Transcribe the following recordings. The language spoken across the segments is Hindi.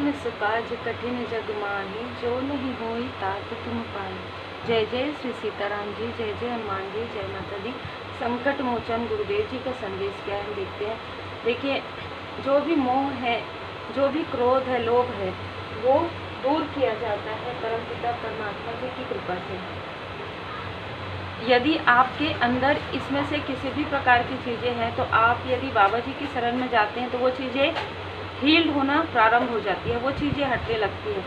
निस काज कठिन जग माही, जो नहीं होई तात तुम पाई। जय जय श्री सीताराम जी, जय जय हनुमान जी, जय माता दी। संकट मोचन गुरुदेव जी का संदेश क्या है देखते हैं। देखिए, जो भी मोह है, जो भी क्रोध है, लोभ है, वो दूर किया जाता है परमपिता परमात्मा जी की कृपा से। यदि आपके अंदर इसमें से किसी भी प्रकार की चीज़ें हैं तो आप यदि बाबा जी की शरण में जाते हैं तो वो चीज़ें हील्ड होना प्रारंभ हो जाती है, वो चीज़ें हटने लगती है।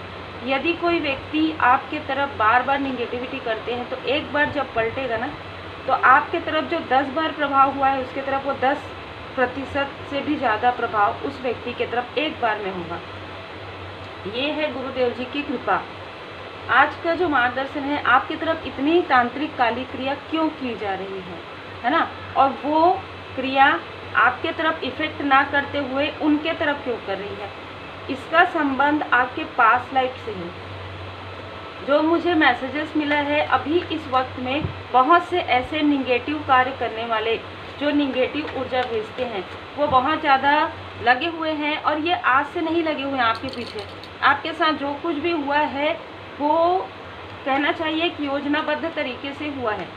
यदि कोई व्यक्ति आपके तरफ बार बार निगेटिविटी करते हैं तो एक बार जब पलटेगा ना, तो आपके तरफ जो 10 बार प्रभाव हुआ है उसके तरफ वो 10% से भी ज़्यादा प्रभाव उस व्यक्ति के तरफ एक बार में होगा। ये है गुरुदेव जी की कृपा। आज का जो मार्गदर्शन है, आपकी तरफ इतनी तांत्रिक काली क्रिया क्यों की जा रही है ना, और वो क्रिया आपके तरफ इफेक्ट ना करते हुए उनके तरफ क्यों कर रही है, इसका संबंध आपके पास्ट लाइफ से है। जो मुझे मैसेजेस मिला है अभी इस वक्त में, बहुत से ऐसे निगेटिव कार्य करने वाले जो निगेटिव ऊर्जा भेजते हैं वो बहुत ज़्यादा लगे हुए हैं, और ये आज से नहीं लगे हुए हैं आपके पीछे। आपके साथ जो कुछ भी हुआ है वो कहना चाहिए कि योजनाबद्ध तरीके से हुआ है।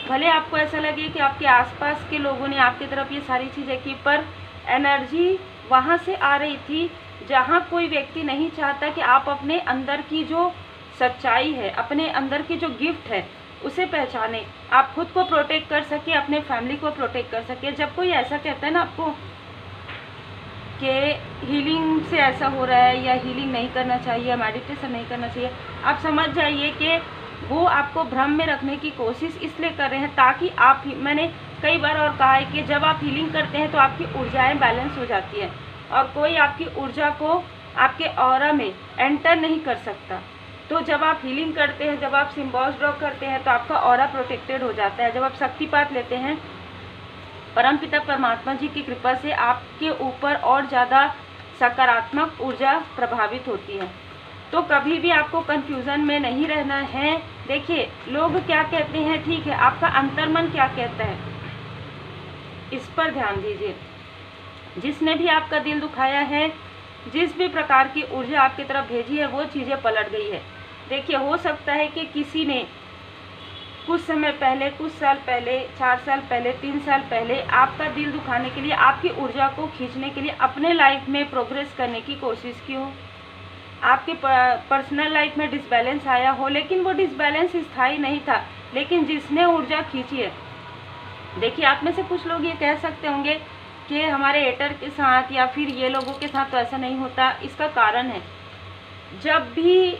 भले आपको ऐसा लगे कि आपके आसपास के लोगों ने आपकी तरफ ये सारी चीज़ें की, पर एनर्जी वहाँ से आ रही थी जहाँ कोई व्यक्ति नहीं चाहता कि आप अपने अंदर की जो सच्चाई है, अपने अंदर की जो गिफ्ट है उसे पहचाने, आप खुद को प्रोटेक्ट कर सके, अपने फैमिली को प्रोटेक्ट कर सके। जब कोई ऐसा कहता है ना आपको कि हीलिंग से ऐसा हो रहा है या हीलिंग नहीं करना चाहिए या मेडिटेशन नहीं करना चाहिए, आप समझ जाइए कि वो आपको भ्रम में रखने की कोशिश इसलिए कर रहे हैं ताकि आप, मैंने कई बार और कहा है कि जब आप हीलिंग करते हैं तो आपकी ऊर्जाएं बैलेंस हो जाती हैं और कोई आपकी ऊर्जा को आपके ऑरा में एंटर नहीं कर सकता। तो जब आप हीलिंग करते हैं, जब आप सिम्बॉल्स ड्रॉ करते हैं तो आपका ऑरा प्रोटेक्टेड हो जाता है। जब आप शक्तिपात लेते हैं, परमपिता परमात्मा जी की कृपा से आपके ऊपर और ज़्यादा सकारात्मक ऊर्जा प्रभावित होती है। तो कभी भी आपको कंफ्यूजन में नहीं रहना है। देखिए, लोग क्या कहते हैं, ठीक है, आपका अंतर्मन क्या कहता है, इस पर ध्यान दीजिए। जिसने भी आपका दिल दुखाया है, जिस भी प्रकार की ऊर्जा आपकी तरफ भेजी है, वो चीज़ें पलट गई है। देखिए, हो सकता है कि किसी ने कुछ समय पहले, कुछ साल पहले, 4 साल पहले, 3 साल पहले आपका दिल दुखाने के लिए, आपकी ऊर्जा को खींचने के लिए अपने लाइफ में प्रोग्रेस करने की कोशिश की हो, आपके पर्सनल लाइफ में डिसबैलेंस आया हो, लेकिन वो डिसबैलेंस स्थायी नहीं था। लेकिन जिसने ऊर्जा खींची है, देखिए, आप में से कुछ लोग ये कह सकते होंगे कि हमारे एटर के साथ या फिर ये लोगों के साथ तो ऐसा नहीं होता। इसका कारण है, जब भी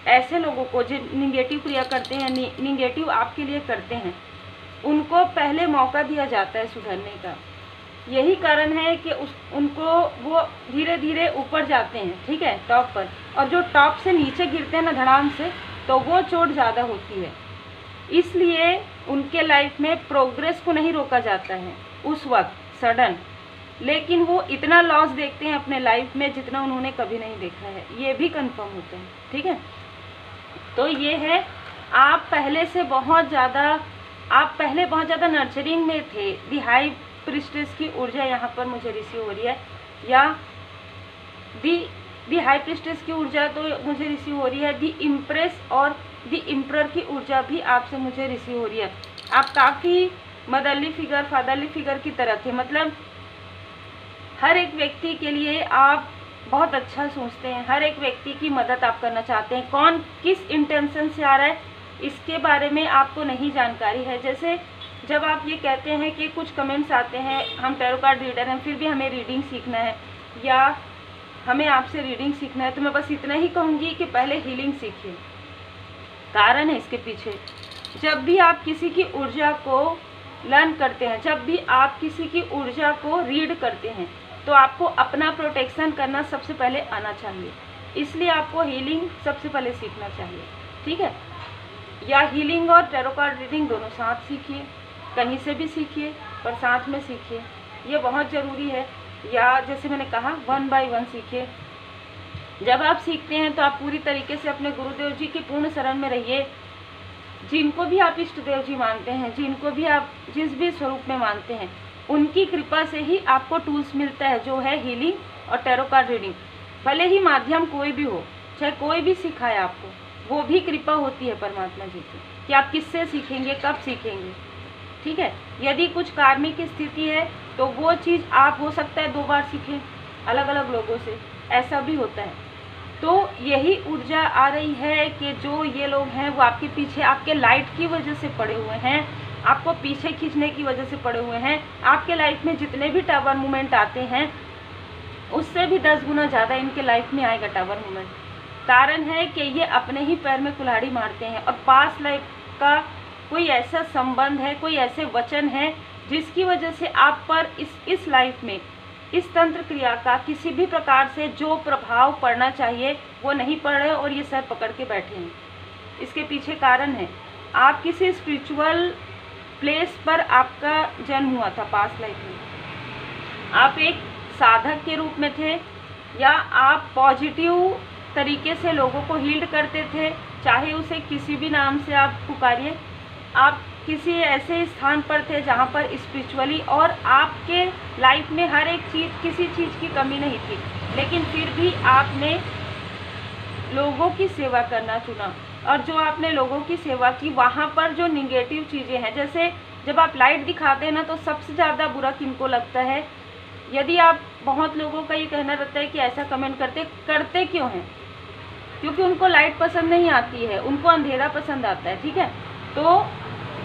ऐसे लोगों को जो निगेटिव क्रिया करते हैं, निगेटिव आपके लिए करते हैं, उनको पहले मौका दिया जाता है सुधरने का। यही कारण है कि उनको वो धीरे धीरे ऊपर जाते हैं, ठीक है, टॉप पर, और जो टॉप से नीचे गिरते हैं ना धड़ाम से, तो वो चोट ज़्यादा होती है। इसलिए उनके लाइफ में प्रोग्रेस को नहीं रोका जाता है उस वक्त सडन, लेकिन वो इतना लॉस देखते हैं अपने लाइफ में जितना उन्होंने कभी नहीं देखा है। ये भी कंफर्म होता है, ठीक है। तो ये है, आप पहले बहुत ज़्यादा नर्चरिंग में थे। दी हाई प्रिस्टेस की ऊर्जा यहाँ पर मुझे रिसीव हो रही है, या दी हाई प्रिस्टेस की ऊर्जा तो मुझे रिसीव हो रही है, दी इम्प्रेस और दी इम्परर की ऊर्जा भी आपसे मुझे रिसीव हो रही है। आप काफ़ी मदरली फिगर, फादरली फिगर की तरह थे। मतलब हर एक व्यक्ति के लिए आप बहुत अच्छा सोचते हैं, हर एक व्यक्ति की मदद आप करना चाहते हैं। कौन किस इंटेंशन से आ रहा है इसके बारे में आपको नहीं जानकारी है। जैसे जब आप ये कहते हैं कि कुछ कमेंट्स आते हैं, हम टैरो कार्ड रीडर हैं, फिर भी हमें रीडिंग सीखना है या हमें आपसे रीडिंग सीखना है, तो मैं बस इतना ही कहूँगी कि पहले हीलिंग सीखिए। कारण है इसके पीछे, जब भी आप किसी की ऊर्जा को लर्न करते हैं, जब भी आप किसी की ऊर्जा को रीड करते हैं, तो आपको अपना प्रोटेक्शन करना सबसे पहले आना चाहिए। इसलिए आपको हीलिंग सबसे पहले सीखना चाहिए, ठीक है। या हीलिंग और टैरो कार्ड रीडिंग दोनों साथ सीखिए, कहीं से भी सीखिए, पर साथ में सीखिए, ये बहुत ज़रूरी है। या जैसे मैंने कहा, 1 बाय 1 सीखिए। जब आप सीखते हैं तो आप पूरी तरीके से अपने गुरुदेव जी की पूर्ण शरण में रहिए। जिनको भी आप इष्ट देव जी मानते हैं, जिनको भी आप जिस भी स्वरूप में मानते हैं, उनकी कृपा से ही आपको टूल्स मिलता है, जो है हीलिंग और टैरो कार्ड रीडिंग, भले ही माध्यम कोई भी हो, चाहे कोई भी सिखाए आपको, वो भी कृपा होती है परमात्मा जी की कि आप किससे सीखेंगे, कब सीखेंगे। ठीक है, यदि कुछ कार्मिक स्थिति है तो वो चीज़ आप हो सकता है 2 बार सीखें अलग अलग लोगों से, ऐसा भी होता है। तो यही ऊर्जा आ रही है कि जो ये लोग हैं वो आपके पीछे, आपके लाइट की वजह से पड़े हुए हैं, आपको पीछे खींचने की वजह से पड़े हुए हैं। आपके लाइफ में जितने भी टावर मूवमेंट आते हैं उससे भी 10 गुना ज़्यादा इनके लाइफ में आएगा टावर मूवमेंट। कारण है कि ये अपने ही पैर में कुल्हाड़ी मारते हैं और पास्ट लाइफ का कोई ऐसा संबंध है, कोई ऐसे वचन है जिसकी वजह से आप पर इस लाइफ में इस तंत्र क्रिया का किसी भी प्रकार से जो प्रभाव पड़ना चाहिए वो नहीं पड़ रहे और ये सर पकड़ के बैठे हैं। इसके पीछे कारण है, आप किसी स्पिरिचुअल प्लेस पर आपका जन्म हुआ था पास्ट लाइफ में, आप एक साधक के रूप में थे या आप पॉजिटिव तरीके से लोगों को हील करते थे, चाहे उसे किसी भी नाम से आप पुकारिए। आप किसी ऐसे स्थान पर थे जहाँ पर स्पिरिचुअली और आपके लाइफ में हर एक चीज़, किसी चीज़ की कमी नहीं थी, लेकिन फिर भी आपने लोगों की सेवा करना चुना। और जो आपने लोगों की सेवा की वहाँ पर जो निगेटिव चीज़ें हैं, जैसे जब आप लाइट दिखाते हैं ना तो सबसे ज़्यादा बुरा किनको लगता है? यदि आप, बहुत लोगों का ये कहना रहता है कि ऐसा कमेंट करते क्यों हैं? क्योंकि उनको लाइट पसंद नहीं आती है, उनको अंधेरा पसंद आता है। ठीक है, तो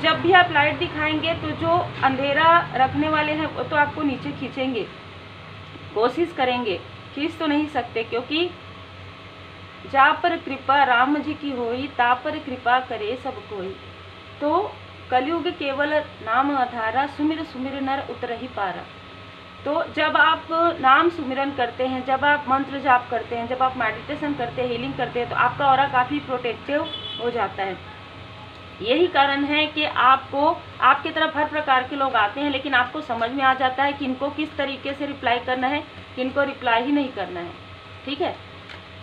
जब भी आप लाइट दिखाएंगे तो जो अंधेरा रखने वाले हैं वो तो आपको नीचे खींचेंगे, कोशिश करेंगे, खींच तो नहीं सकते, क्योंकि जा पर कृपा राम जी की होई, ता पर कृपा करे सब कोई। तो कलयुग केवल नाम आधारा, सुमिर सुमिर नर उतरहि पारा। तो जब आप नाम सुमिरन करते हैं, जब आप मंत्र जाप करते हैं, जब आप मेडिटेशन करते हैं, हीलिंग करते हैं, तो आपका ऑरा काफ़ी प्रोटेक्टिव हो जाता है। यही कारण है कि आपको, आपकी तरफ हर प्रकार के लोग आते हैं, लेकिन आपको समझ में आ जाता है कि इनको किस तरीके से रिप्लाई करना है, किनको रिप्लाई ही नहीं करना है। ठीक है,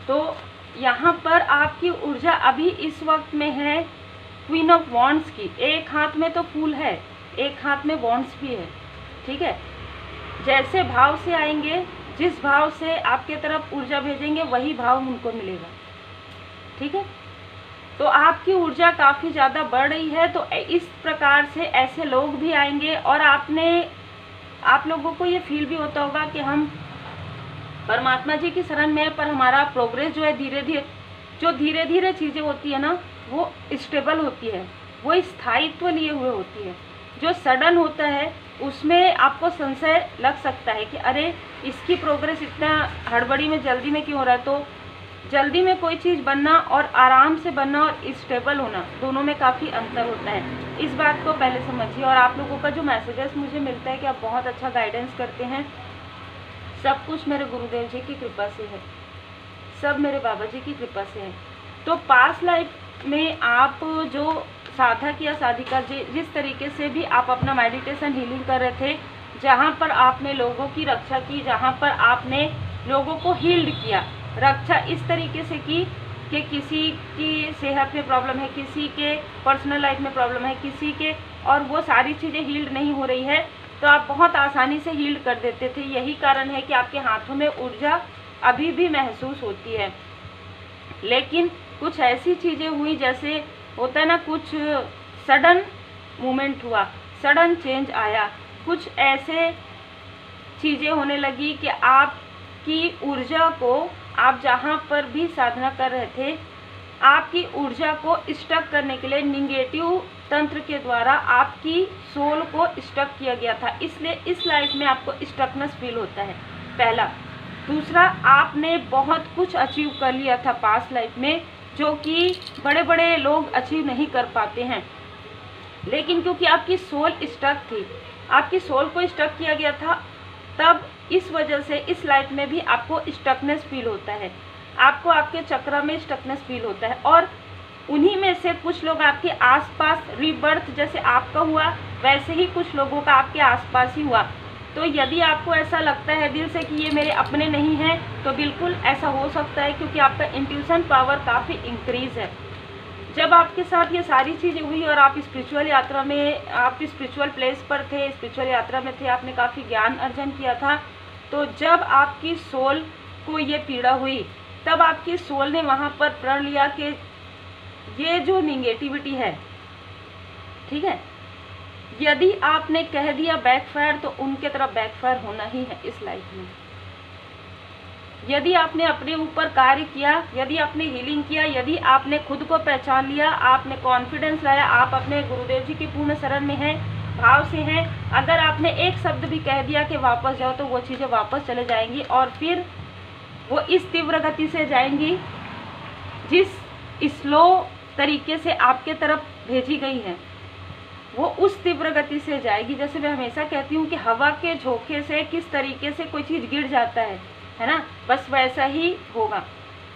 तो यहाँ पर आपकी ऊर्जा अभी इस वक्त में है क्वीन ऑफ वॉन्ड्स की। एक हाथ में तो फूल है, एक हाथ में वॉन्ड्स भी है। ठीक है, जैसे भाव से आएंगे, जिस भाव से आपके तरफ ऊर्जा भेजेंगे वही भाव उनको मिलेगा। ठीक है, तो आपकी ऊर्जा काफ़ी ज़्यादा बढ़ रही है। तो इस प्रकार से ऐसे लोग भी आएंगे और आप लोगों को ये फील भी होता होगा कि हम परमात्मा जी की शरण में है, पर हमारा प्रोग्रेस जो है धीरे धीरे चीज़ें होती है ना, वो स्टेबल होती है, वो स्थायित्व लिए हुए होती है। जो सडन होता है उसमें आपको संशय लग सकता है कि अरे इसकी प्रोग्रेस इतना हड़बड़ी में, जल्दी में क्यों हो रहा है। तो जल्दी में कोई चीज़ बनना और आराम से बनना और स्टेबल होना, दोनों में काफ़ी अंतर होता है। इस बात को पहले समझिए। और आप लोगों का जो मैसेजेस मुझे मिलता है कि आप बहुत अच्छा गाइडेंस करते हैं, सब कुछ मेरे गुरुदेव जी की कृपा से है, सब मेरे बाबा जी की कृपा से है। तो पास्ट लाइफ में आप जो साधक या साधिका जिस तरीके से भी आप अपना मेडिटेशन हीलिंग कर रहे थे, जहाँ पर आपने लोगों की रक्षा की, जहाँ पर आपने लोगों को हील्ड किया, रक्षा इस तरीके से की कि किसी की सेहत में प्रॉब्लम है, किसी के पर्सनल लाइफ में प्रॉब्लम है, किसी के, और वो सारी चीज़ें हील्ड नहीं हो रही है, तो आप बहुत आसानी से हील्ड कर देते थे। यही कारण है कि आपके हाथों में ऊर्जा अभी भी महसूस होती है। लेकिन कुछ ऐसी चीज़ें हुई, जैसे होता है ना, कुछ सडन मूवमेंट हुआ, सडन चेंज आया, कुछ ऐसे चीज़ें होने लगी कि आपकी ऊर्जा को, आप जहाँ पर भी साधना कर रहे थे, आपकी ऊर्जा को स्टक करने के लिए निगेटिव तंत्र के द्वारा आपकी सोल को स्टक किया गया था। इसलिए इस लाइफ में आपको स्टकनेस फील होता है, पहला। दूसरा, आपने बहुत कुछ अचीव कर लिया था पास्ट लाइफ में, जो कि बड़े बड़े लोग अचीव नहीं कर पाते हैं, लेकिन क्योंकि आपकी सोल स्टक थी, आपकी सोल को स्टक किया गया था, तब इस वजह से इस लाइफ में भी आपको स्टकनेस फील होता है, आपको आपके चक्र में स्टकनेस फील होता है। और उन्हीं में से कुछ लोग आपके आसपास, रीबर्थ जैसे आपका हुआ वैसे ही कुछ लोगों का आपके आसपास ही हुआ। तो यदि आपको ऐसा लगता है दिल से कि ये मेरे अपने नहीं हैं, तो बिल्कुल ऐसा हो सकता है, क्योंकि आपका इंट्यूशन पावर काफ़ी इंक्रीज है। जब आपके साथ ये सारी चीज़ें हुई और आप स्पिरिचुअल यात्रा में, आप स्पिरिचुअल प्लेस पर थे, स्पिरिचुअल यात्रा में थे, आपने काफ़ी ज्ञान अर्जन किया था, तो जब आपकी सोल को ये पीड़ा हुई, तब आपकी सोल ने वहाँ पर प्रण लिया कि ये जो निगेटिविटी है, ठीक है, यदि आपने कह दिया बैकफायर, तो उनके तरफ बैकफायर होना ही है इस लाइफ में। यदि आपने अपने ऊपर कार्य किया, यदि आपने हीलिंग किया, यदि आपने खुद को पहचान लिया, आपने कॉन्फिडेंस लाया, आप अपने गुरुदेव जी की पूर्ण शरण में हैं, भाव से हैं, अगर आपने एक शब्द भी कह दिया कि वापस जाओ, तो वो चीज़ें वापस चले जाएंगी और फिर वो इस तीव्र गति से जाएंगी जिस स्लो तरीके से आपके तरफ भेजी गई है, वो उस तीव्र गति से जाएगी। जैसे मैं हमेशा कहती हूँ कि हवा के झोंके से किस तरीके से कोई चीज़ गिर जाता है ना, बस वैसा ही होगा।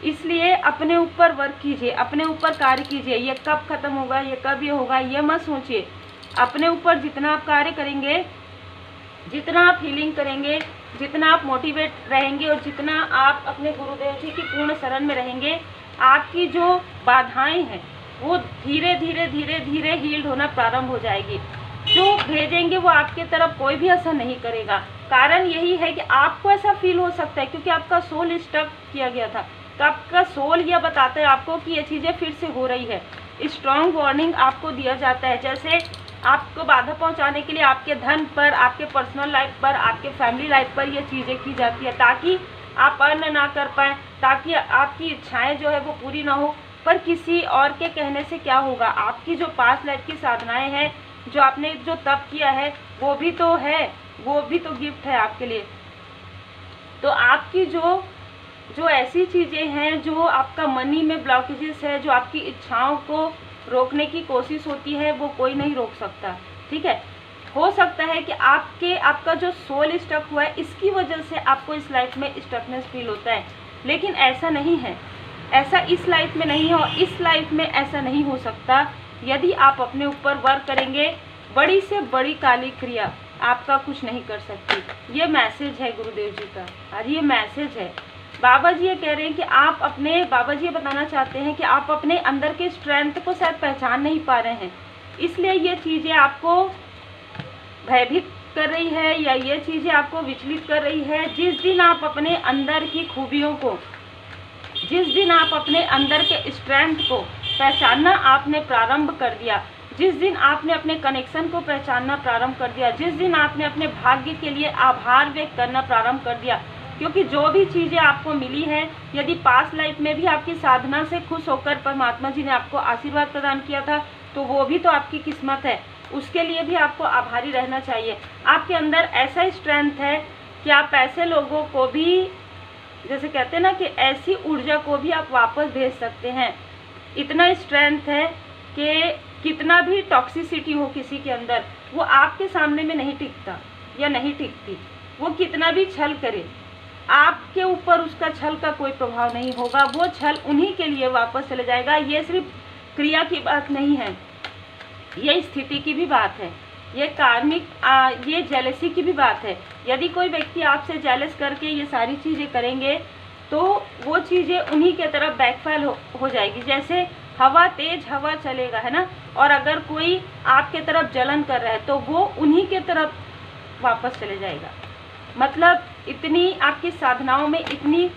इसलिए अपने ऊपर वर्क कीजिए, अपने ऊपर कार्य कीजिए। ये कब खत्म होगा, ये कब ये होगा, ये मत सोचिए। अपने ऊपर जितना आप कार्य करेंगे, जितना आप हीलिंग करेंगे, जितना आप मोटिवेट रहेंगे और जितना आप अपने गुरुदेव जी की पूर्ण शरण में रहेंगे, आपकी जो बाधाएं हैं वो धीरे धीरे धीरे धीरे हील्ड होना प्रारंभ हो जाएगी। जो भेजेंगे वो आपके तरफ कोई भी असर नहीं करेगा। कारण यही है कि आपको ऐसा फील हो सकता है क्योंकि आपका सोल स्टक किया गया था, तो आपका सोल यह बताता है आपको कि ये चीज़ें फिर से हो रही है। स्ट्रॉन्ग वार्निंग आपको दिया जाता है, जैसे आपको बाधा पहुंचाने के लिए आपके धन पर, आपके पर्सनल लाइफ पर, आपके फैमिली लाइफ पर ये चीज़ें की जाती है ताकि आप अर्न ना कर पाएँ, ताकि आपकी इच्छाएँ जो है वो पूरी ना हो। पर किसी और के कहने से क्या होगा, आपकी जो पास्ट लाइफ की साधनाएं हैं, जो आपने जो तप किया है, वो भी तो है, वो भी तो गिफ्ट है आपके लिए। तो आपकी जो ऐसी चीज़ें हैं, जो आपका मनी में ब्लॉकेजेस है, जो आपकी इच्छाओं को रोकने की कोशिश होती है, वो कोई नहीं रोक सकता, ठीक है। हो सकता है कि आपका जो सोल स्टक हुआ है, इसकी वजह से आपको इस लाइफ में स्टकनेस फील होता है, लेकिन ऐसा नहीं है, ऐसा इस लाइफ में नहीं है और इस लाइफ में ऐसा नहीं हो सकता। यदि आप अपने ऊपर वर्क करेंगे, बड़ी से बड़ी काली क्रिया आपका कुछ नहीं कर सकती। ये मैसेज है गुरुदेव जी का, और ये मैसेज है। बाबा जी ये कह रहे हैं कि बाबा जी ये बताना चाहते हैं कि आप अपने अंदर के स्ट्रेंथ को शायद पहचान नहीं पा रहे हैं, इसलिए ये चीज़ें आपको भयभीत कर रही है या ये चीज़ें आपको विचलित कर रही है। जिस दिन आप अपने अंदर की खूबियों को, जिस दिन आप अपने अंदर के स्ट्रेंथ को पहचानना आपने प्रारंभ कर दिया, जिस दिन आपने अपने कनेक्शन को पहचानना प्रारंभ कर दिया, जिस दिन आपने अपने भाग्य के लिए आभार व्यक्त करना प्रारंभ कर दिया, क्योंकि जो भी चीज़ें आपको मिली हैं, यदि पास्ट लाइफ में भी आपकी साधना से खुश होकर परमात्मा जी ने आपको आशीर्वाद प्रदान किया था, तो वो भी तो आपकी किस्मत है, उसके लिए भी आपको आभारी रहना चाहिए। आपके अंदर ऐसा स्ट्रेंथ है कि आप ऐसे लोगों को भी, जैसे कहते हैं ना कि ऐसी ऊर्जा को भी आप वापस भेज सकते हैं। इतना स्ट्रेंथ है कि कितना भी टॉक्सिसिटी हो किसी के अंदर, वो आपके सामने में नहीं टिकता या नहीं टिकती। वो कितना भी छल करे, आपके ऊपर उसका छल का कोई प्रभाव नहीं होगा। वो छल उन्हीं के लिए वापस चले जाएगा। ये सिर्फ क्रिया की बात नहीं है, ये स्थिति की भी बात है, ये कार्मिक ये जेलसी की भी बात है। यदि कोई व्यक्ति आपसे जेलस करके ये सारी चीज़ें करेंगे, तो वो चीज़ें उन्हीं के तरफ बैकफायर हो जाएगी। जैसे हवा, तेज हवा चलेगा, है ना, और अगर कोई आपके तरफ जलन कर रहा है, तो वो उन्हीं के तरफ वापस चले जाएगा। मतलब इतनी आपकी साधनाओं में इतनी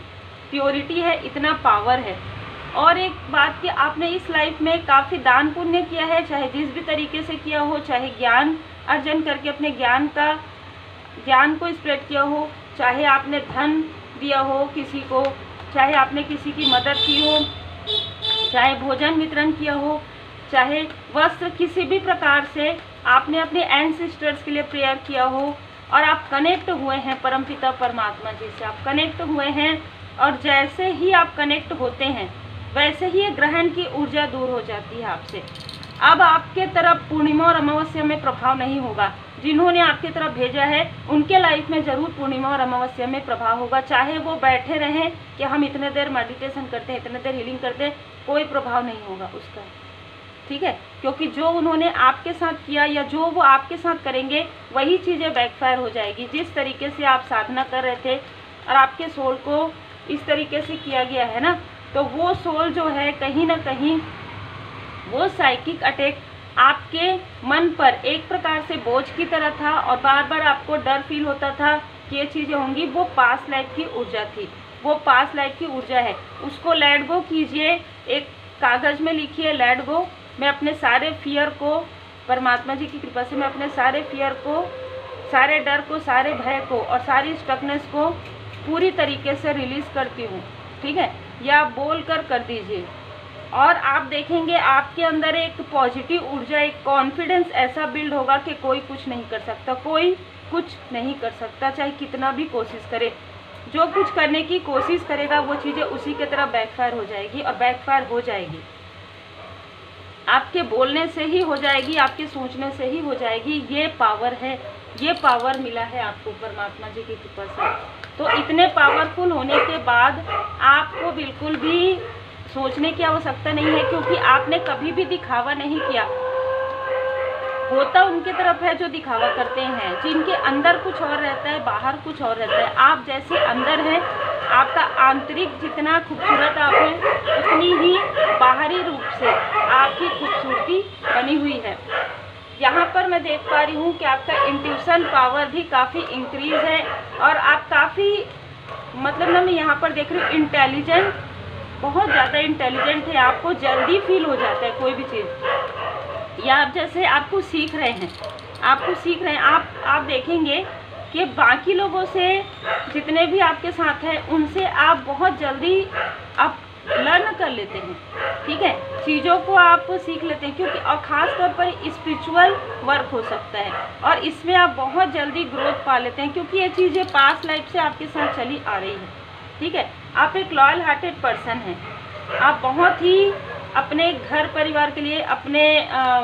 प्योरिटी है, इतना पावर है। और एक बात कि आपने इस लाइफ में काफ़ी दान पुण्य किया है, चाहे जिस भी तरीके से किया हो, चाहे ज्ञान अर्जन करके अपने ज्ञान को स्प्रेड किया हो, चाहे आपने धन दिया हो किसी को, चाहे आपने किसी की मदद की हो, चाहे भोजन वितरण किया हो, चाहे वस्त्र, किसी भी प्रकार से आपने अपने एंसेस्टर्स के लिए प्रेयर किया हो, और आप कनेक्ट हुए हैं परमपिता परमात्मा जी से, आप कनेक्ट हुए हैं। और जैसे ही आप कनेक्ट होते हैं, वैसे ही ग्रहण की ऊर्जा दूर हो जाती है आपसे। अब आपके तरफ पूर्णिमा और अमावस्या में प्रभाव नहीं होगा। जिन्होंने आपके तरफ भेजा है, उनके लाइफ में ज़रूर पूर्णिमा और अमावस्या में प्रभाव होगा। चाहे वो बैठे रहें कि हम इतने देर मेडिटेशन करते हैं, इतने देर हीलिंग करते हैं, कोई प्रभाव नहीं होगा उसका, ठीक है। क्योंकि जो उन्होंने आपके साथ किया या जो वो आपके साथ करेंगे, वही चीज़ें बैकफायर हो जाएगी। जिस तरीके से आप साधना कर रहे थे और आपके सोल को इस तरीके से किया गया है ना, तो वो सोल जो है कहीं ना कहीं वो साइकिक अटैक आपके मन पर एक प्रकार से बोझ की तरह था, और बार बार आपको डर फील होता था ये चीज़ें होंगी, वो पास्ट लाइफ की ऊर्जा थी, वो पास्ट लाइफ की ऊर्जा है। उसको लेट गो कीजिए, एक कागज़ में लिखिए लेट गो। मैं अपने सारे फियर को, परमात्मा जी की कृपा से मैं अपने सारे फियर को, सारे डर को, सारे भय को और सारी स्टकनेस को पूरी तरीके से रिलीज़ करती हूँ, ठीक है। या बोल कर दीजिए और आप देखेंगे आपके अंदर एक पॉजिटिव ऊर्जा, एक कॉन्फिडेंस ऐसा बिल्ड होगा कि कोई कुछ नहीं कर सकता, कोई कुछ नहीं कर सकता, चाहे कितना भी कोशिश करे। जो कुछ करने की कोशिश करेगा वो चीज़ें उसी की तरह बैकफायर हो जाएगी, और बैकफायर हो जाएगी आपके बोलने से ही हो जाएगी, आपके सोचने से ही हो जाएगी। ये पावर है, ये पावर मिला है आपको परमात्मा जी की कृपा से। तो इतने पावरफुल होने के बाद आपको बिल्कुल भी सोचने की आवश्यकता नहीं है, क्योंकि आपने कभी भी दिखावा नहीं किया। होता उनके तरफ है जो दिखावा करते हैं, जिनके अंदर कुछ और रहता है, बाहर कुछ और रहता है। आप जैसे अंदर हैं, आपका आंतरिक जितना खूबसूरत आप हैं, उतनी ही बाहरी रूप से आपकी खूबसूरती बनी हुई है। यहाँ पर मैं देख पा रही हूँ कि आपका इंट्यूशन पावर भी काफ़ी इंक्रीज है, और आप काफ़ी मतलब ना, मैं यहाँ पर देख रही हूँ इंटेलिजेंट, बहुत ज़्यादा इंटेलिजेंट है। आपको जल्दी फील हो जाता है कोई भी चीज़, या आप जैसे आपको सीख रहे हैं, आपको सीख रहे हैं। आप देखेंगे कि बाकी लोगों से, जितने भी आपके साथ हैं, उनसे आप बहुत जल्दी आप लर्न कर लेते हैं, ठीक है, चीज़ों को आप सीख लेते हैं, क्योंकि और ख़ास तौर पर स्पिरिचुअल वर्क हो सकता है, और इसमें आप बहुत जल्दी ग्रोथ पा लेते हैं, क्योंकि ये चीज़ें पास्ट लाइफ से आपके साथ चली आ रही है, ठीक है। आप एक लॉयल हार्टेड पर्सन हैं, आप बहुत ही अपने घर परिवार के लिए, अपने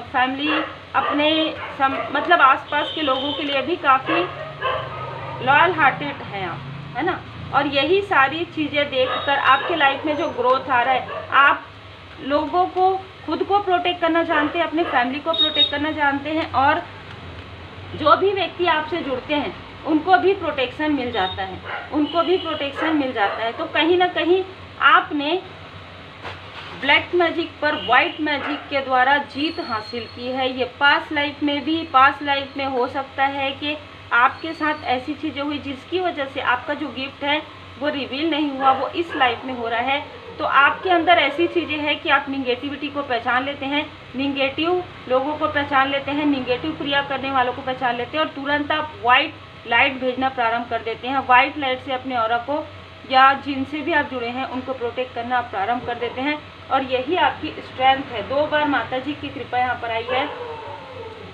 फैमिली, अपने मतलब आसपास के लोगों के लिए भी काफ़ी लॉयल हार्टेड हैं आप, है ना। और यही सारी चीज़ें देखकर आपके लाइफ में जो ग्रोथ आ रहा है, आप लोगों को, खुद को प्रोटेक्ट करना जानते हैं, अपने फैमिली को प्रोटेक्ट करना जानते हैं, और जो भी व्यक्ति आपसे जुड़ते हैं उनको भी प्रोटेक्शन मिल जाता है, उनको भी प्रोटेक्शन मिल जाता है। तो कहीं ना कहीं आपने ब्लैक मैजिक पर वाइट मैजिक के द्वारा जीत हासिल की है। ये पास्ट लाइफ में भी, पास्ट लाइफ में हो सकता है कि आपके साथ ऐसी चीज़ें हुई जिसकी वजह से आपका जो गिफ्ट है वो रिवील नहीं हुआ, वो इस लाइफ में हो रहा है। तो आपके अंदर ऐसी चीज़ें हैं कि आप निगेटिविटी को पहचान लेते हैं, निगेटिव लोगों को पहचान लेते हैं, निगेटिव क्रिया करने वालों को पहचान लेते हैं, और तुरंत आप वाइट लाइट भेजना प्रारंभ कर देते हैं। वाइट लाइट से अपने ऑरा को, या जिनसे भी आप जुड़े हैं, उनको प्रोटेक्ट करना आप प्रारंभ कर देते हैं, और यही आपकी स्ट्रेंथ है। 2 बार माता जी की कृपा यहाँ पर आई है।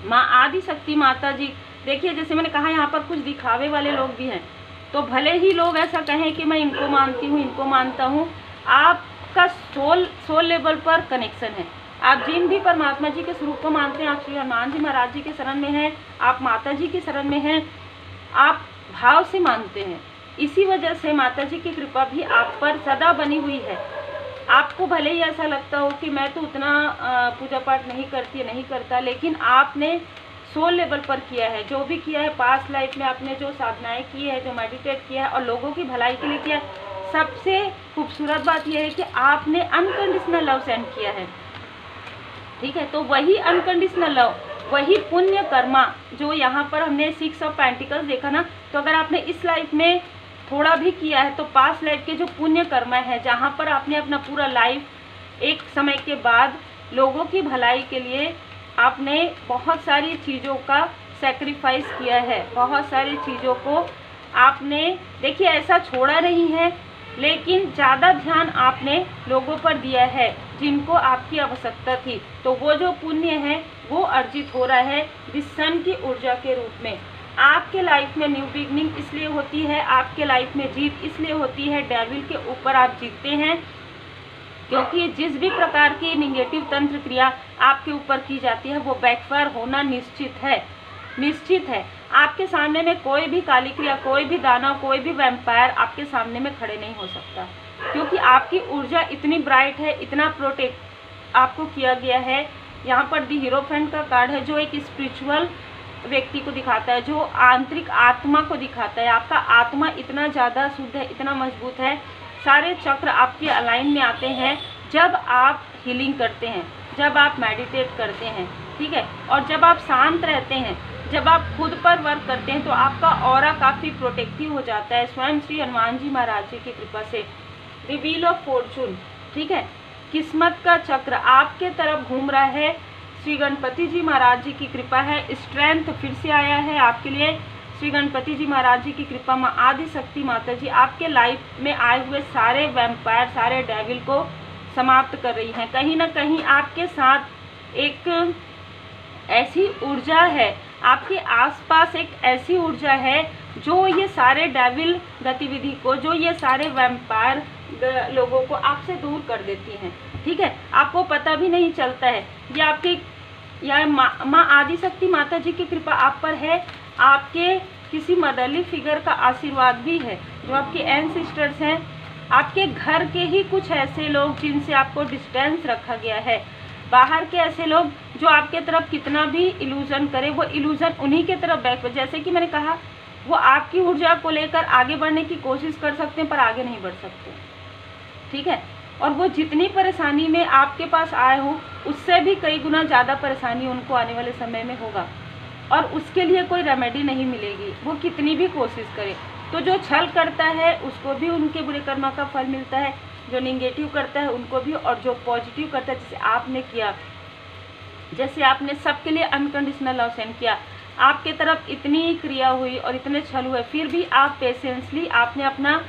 माँ आदि शक्ति माता जी, देखिए जैसे मैंने कहा, यहाँ पर कुछ दिखावे वाले लोग भी हैं, तो भले ही लोग ऐसा कहें कि मैं इनको मानती हूँ, इनको मानता हूँ, आपका सोल लेवल पर कनेक्शन है। आप जिन भी परमात्मा जी के स्वरूप को मानते हैं, आप श्री हनुमान जी महाराज जी के शरण में हैं, आप माता जी के शरण में हैं, आप भाव से मानते हैं, इसी वजह से माता जी की कृपा भी आप पर सदा बनी हुई है। आपको भले ही ऐसा लगता हो कि मैं तो उतना पूजा पाठ नहीं करती, नहीं करता, लेकिन आपने सोल लेवल पर किया है, जो भी किया है पास्ट लाइफ में, आपने जो साधनाएं की है, जो मेडिटेट किया है और लोगों की भलाई के लिए किया है। सबसे खूबसूरत बात यह है कि आपने अनकंडीशनल लव सेंड किया है, ठीक है। तो वही अनकंडीशनल लव, वही पुण्य कर्मा जो यहाँ पर हमने 6 ऑफ पेंटिकल्स देखा ना, तो अगर आपने इस लाइफ में थोड़ा भी किया है, तो पास्ट लाइफ के जो पुण्य कर्मा है, जहाँ पर आपने अपना पूरा लाइफ एक समय के बाद लोगों की भलाई के लिए आपने बहुत सारी चीज़ों का सैक्रिफाइस किया है, बहुत सारी चीज़ों को आपने, देखिए ऐसा छोड़ा नहीं है, लेकिन ज़्यादा ध्यान आपने लोगों पर दिया है जिनको आपकी आवश्यकता थी। तो वो जो पुण्य है वो अर्जित हो रहा है जिस सन की ऊर्जा के रूप में। आपके लाइफ में न्यू बिगनिंग इसलिए होती है, आपके लाइफ में जीत इसलिए होती है, डेविल के ऊपर आप जीतते हैं, क्योंकि जिस भी प्रकार की निगेटिव तंत्र क्रिया आपके ऊपर की जाती है वो बैकफायर होना निश्चित है, निश्चित है। आपके सामने में कोई भी काली क्रिया, कोई भी दानव, कोई भी वैम्पायर आपके सामने में खड़े नहीं हो सकता, क्योंकि आपकी ऊर्जा इतनी ब्राइट है, इतना प्रोटेक्ट आपको किया गया है। यहाँ पर दी हीरोफेंट का कार्ड है जो एक स्पिरिचुअल व्यक्ति को दिखाता है, जो आंतरिक आत्मा को दिखाता है। आपका आत्मा इतना ज़्यादा शुद्ध है, इतना मजबूत है, सारे चक्र आपके अलाइन में आते हैं जब आप हीलिंग करते हैं, जब आप मेडिटेट करते हैं, ठीक है। और जब आप शांत रहते हैं जब आप खुद पर वर्क करते हैं तो आपका ऑरा काफ़ी प्रोटेक्टिव हो जाता है स्वयं श्री हनुमान जी महाराज जी की कृपा से। द व्हील ऑफ फॉर्चून, ठीक है, किस्मत का चक्र आपके तरफ घूम रहा है। श्री गणपति जी महाराज जी की कृपा है। स्ट्रेंथ फिर से आया है आपके लिए। श्री गणपति जी महाराज जी की कृपा, माँ आदि शक्ति माता जी आपके लाइफ में आए हुए सारे वैम्पायर, सारे डेविल को समाप्त कर रही हैं। कहीं ना कहीं आपके साथ एक ऐसी ऊर्जा है, आपके आसपास एक ऐसी ऊर्जा है जो ये सारे डेविल गतिविधि को, जो ये सारे वैम्पायर लोगों को आपसे दूर कर देती हैं, ठीक है। आपको पता भी नहीं चलता है। ये आपके या माँ आदि शक्ति माता जी की कृपा आप पर है। आपके किसी मदरली फिगर का आशीर्वाद भी है। जो आपके एंसेस्टर्स हैं, आपके घर के ही कुछ ऐसे लोग जिनसे आपको डिस्टेंस रखा गया है, बाहर के ऐसे लोग जो आपके तरफ कितना भी इल्यूजन करे, वो इल्यूजन उन्हीं के तरफ बैक, जैसे कि मैंने कहा, वो आपकी ऊर्जा को लेकर आगे बढ़ने की कोशिश कर सकते हैं पर आगे नहीं बढ़ सकते, ठीक है। और वो जितनी परेशानी में आपके पास आए हो, उससे भी कई गुना ज़्यादा परेशानी उनको आने वाले समय में होगा और उसके लिए कोई रेमेडी नहीं मिलेगी, वो कितनी भी कोशिश करे। तो जो छल करता है उसको भी उनके बुरे कर्मा का फल मिलता है, जो निगेटिव करता है उनको भी, और जो पॉजिटिव करता है, जैसे आपने किया, जैसे आपने सबके लिए अनकंडीशनल लव सेंड किया, आपके तरफ इतनी क्रिया हुई और इतने छल हुए, फिर भी आप पेशेंसली आपने अपना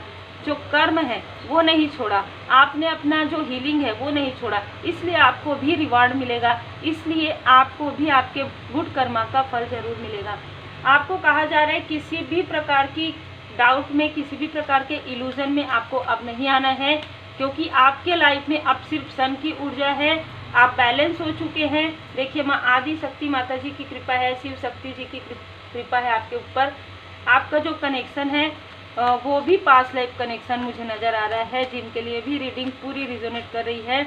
जो कर्म है वो नहीं छोड़ा, आपने अपना जो हीलिंग है वो नहीं छोड़ा, इसलिए आपको भी रिवार्ड मिलेगा, इसलिए आपको भी आपके गुड कर्मा का फल जरूर मिलेगा। आपको कहा जा रहा है किसी भी प्रकार की डाउट में, किसी भी प्रकार के इल्यूजन में आपको अब नहीं आना है, क्योंकि आपके लाइफ में अब सिर्फ सन की ऊर्जा है। आप बैलेंस हो चुके हैं। देखिए, माँ आदि शक्ति माता जी की कृपा है, शिव शक्ति जी की कृपा है आपके ऊपर। आपका जो कनेक्शन है वो भी पास लाइफ कनेक्शन मुझे नज़र आ रहा है, जिनके लिए भी रीडिंग पूरी रिजोनेट कर रही है।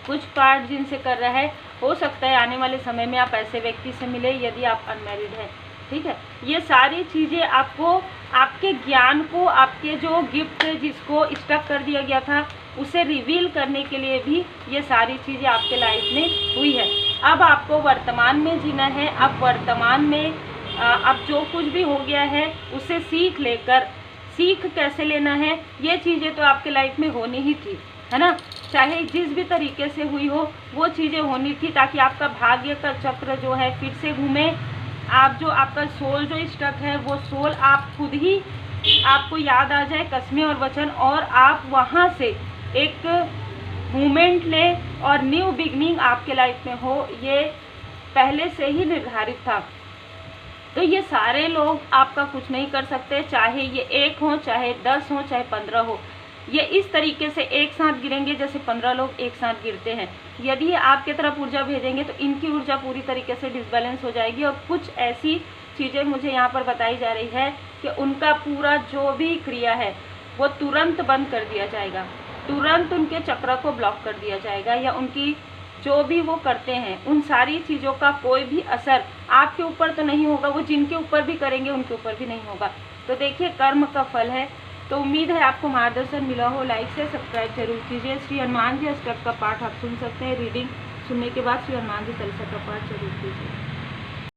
कुछ पार्ट जिनसे कर रहा है, हो सकता है आने वाले समय में आप ऐसे व्यक्ति से मिले यदि आप अनमैरिड हैं, ठीक है। ये सारी चीज़ें आपको, आपके ज्ञान को, आपके जो गिफ्ट जिसको स्टक कर दिया गया था उसे रिवील करने के लिए भी ये सारी चीज़ें आपके लाइफ में हुई है। अब आपको वर्तमान में जीना है। अब वर्तमान में अब जो कुछ भी हो गया है उसे सीख लेकर, सीख कैसे लेना है, ये चीज़ें तो आपके लाइफ में होनी ही थी, है ना। चाहे जिस भी तरीके से हुई हो वो चीज़ें होनी थी, ताकि आपका भाग्य का चक्र जो है फिर से घूमे। आप जो, आपका सोल जो स्टक है वो सोल आप खुद ही, आपको याद आ जाए कस्में और वचन, और आप वहाँ से एक मूवमेंट ले और न्यू बिगनिंग आपके लाइफ में हो, ये पहले से ही निर्धारित था। तो ये सारे लोग आपका कुछ नहीं कर सकते, चाहे ये 1 हो, चाहे 10 हो, चाहे 15 हो। ये इस तरीके से एक साथ गिरेंगे जैसे 15 लोग एक साथ गिरते हैं। यदि ये आपके तरफ ऊर्जा भेजेंगे तो इनकी ऊर्जा पूरी तरीके से डिसबैलेंस हो जाएगी, और कुछ ऐसी चीज़ें मुझे यहाँ पर बताई जा रही है कि उनका पूरा जो भी क्रिया है वो तुरंत बंद कर दिया जाएगा, तुरंत उनके चक्र को ब्लॉक कर दिया जाएगा, या उनकी जो भी वो करते हैं उन सारी चीज़ों का कोई भी असर आपके ऊपर तो नहीं होगा, वो जिनके ऊपर भी करेंगे उनके ऊपर भी नहीं होगा। तो देखिए, कर्म का फल है। तो उम्मीद है आपको मार्गदर्शन मिला हो। लाइक से सब्सक्राइब जरूर कीजिए। श्री हनुमान जी अष्टक का पाठ आप सुन सकते हैं। रीडिंग सुनने के बाद श्री हनुमान जी चालीसा का पाठ जरूर कीजिए।